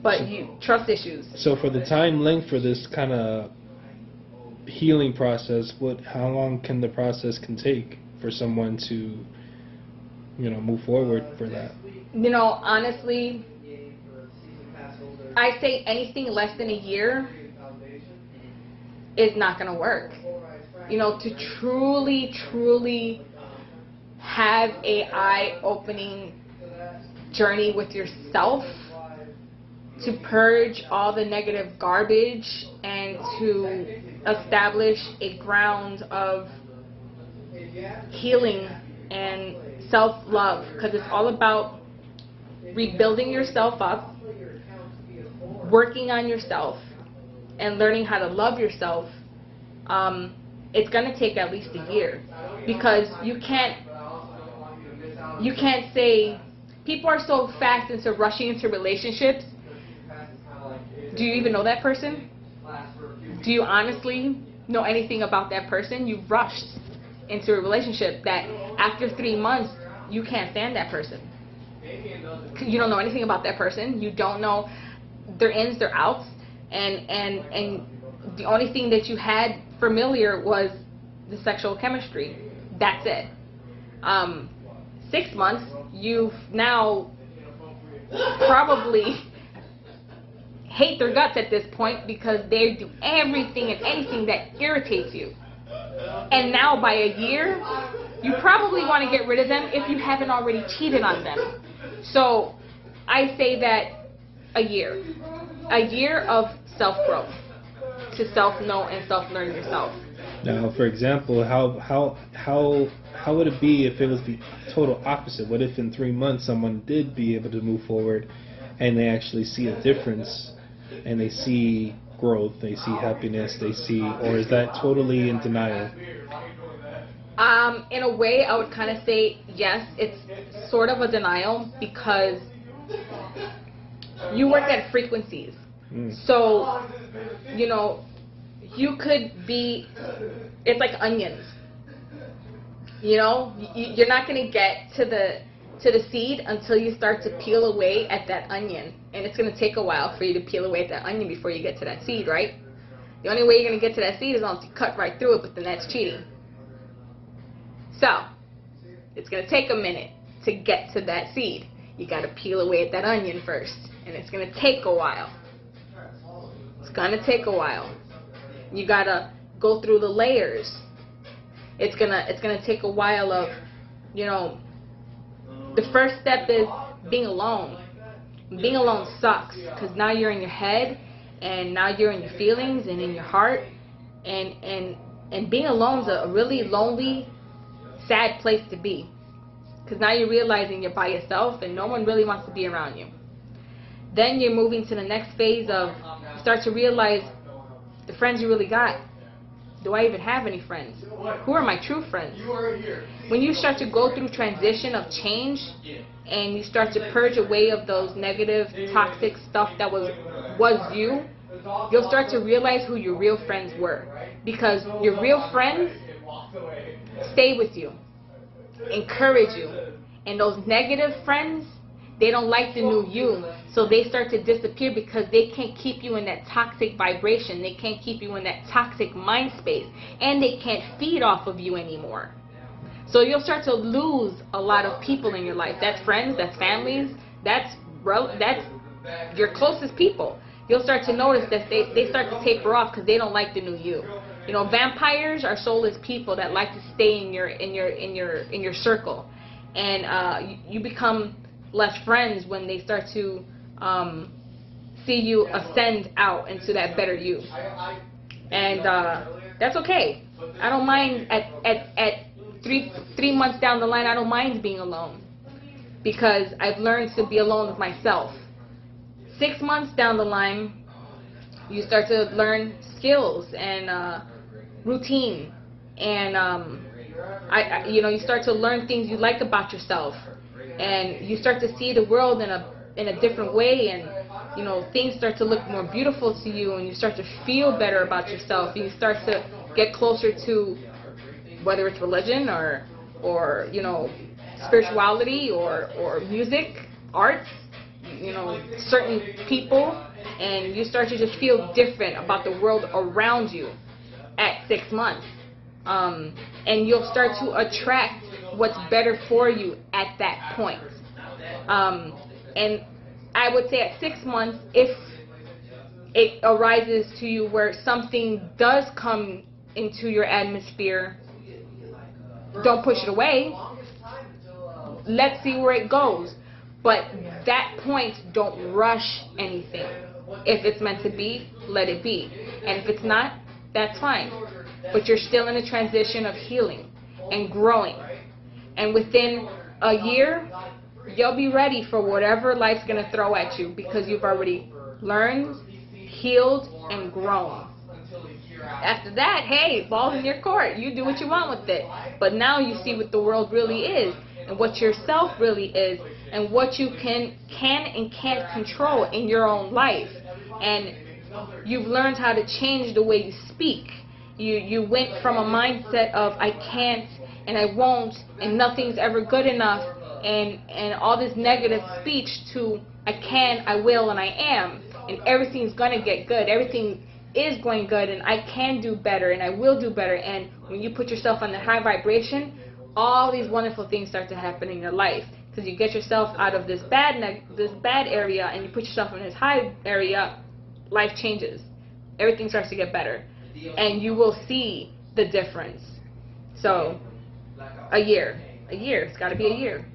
but you trust issues. So for the time length for this kind of healing process, how long can the process can take for someone to, move forward for that? Honestly, I say anything less than a year is not going to work. To truly have a eye-opening journey with yourself, to purge all the negative garbage and to establish a ground of healing and self-love, because it's all about rebuilding yourself up, working on yourself, and learning how to love yourself. It's going to take at least a year, because you can't say, people are so fast into rushing into relationships. Do you even know that person? Do you honestly know anything about that person? You've rushed into a relationship that after 3 months you can't stand that person. You don't know anything about that person. You don't know their ins, their outs, and the only thing that you had familiar was the sexual chemistry. That's it. 6 months, you've now probably hate their guts at this point, because they do everything and anything that irritates you. And now by a year, you probably want to get rid of them if you haven't already cheated on them. So I say that a year of self-growth, to self-know and self-learn yourself. Now, for example, how would it be if it was the total opposite? What if in 3 months someone did be able to move forward and they actually see a difference, and they see growth, they see happiness, or is that totally in denial? In a way, I would kind of say yes, it's sort of a denial, because you work at frequencies. So, you could be, it's like onions. You're not going to get to the seed until you start to peel away at that onion. And it's going to take a while for you to peel away at that onion before you get to that seed, right? The only way you're going to get to that seed is once you cut right through it, but then that's cheating. So, it's going to take a minute to get to that seed. You got to peel away at that onion first, and it's going to take a while. It's going to take a while. You got to go through the layers. It's going to take a while of, the first step is being alone. Being alone sucks, because now you're in your head, and now you're in your feelings and in your heart, and being alone is a really lonely, sad place to be, because now you're realizing you're by yourself and no one really wants to be around you. Then you're moving to the next phase of, you start to realize the friends you really got. Do I even have any friends? Who are my true friends? When you start to go through transition of change, and you start to purge away of those negative, toxic stuff that was you, you'll start to realize who your real friends were. Because your real friends stay with you, encourage you. And those negative friends, they don't like the new you, so they start to disappear, because they can't keep you in that toxic vibration. They can't keep you in that toxic mind space, and they can't feed off of you anymore. So you'll start to lose a lot of people in your life. That's friends, that's families, that's your closest people. You'll start to notice that they start to taper off, because they don't like the new you. Vampires are soulless people that like to stay in your circle, and you become less friends when they start to see you ascend out into that better you. And that's okay. I don't mind at 3 months down the line. I don't mind being alone, because I've learned to be alone with myself. 6 months down the line, you start to learn skills and routine, and you start to learn things you like about yourself, and you start to see the world in a different way, and things start to look more beautiful to you, and you start to feel better about yourself, and you start to get closer to, whether it's religion or spirituality or music, arts. certain people, and you start to just feel different about the world around you at 6 months. And you'll start to attract what's better for you at that point. And I would say at 6 months, if it arises to you where something does come into your atmosphere, don't push it away. Let's see where it goes. But that point, don't rush anything. If it's meant to be, let it be. And if it's not, that's fine. But you're still in a transition of healing and growing. And within a year, you'll be ready for whatever life's going to throw at you, because you've already learned, healed, and grown. After that, hey, ball's in your court. You do what you want with it. But now you see what the world really is, and what yourself really is, and what you can and can't control in your own life. And you've learned how to change the way you speak. You went from a mindset of I can't and I won't and nothing's ever good enough and all this negative speech to I can, I will, and I am, and everything's going to get good. Everything is going good, and I can do better, and I will do better. And when you put yourself on the high vibration, all these wonderful things start to happen in your life, because you get yourself out of this bad area and you put yourself in this high area. Life changes. Everything starts to get better, and you will see the difference. So a year, it's got to be a year.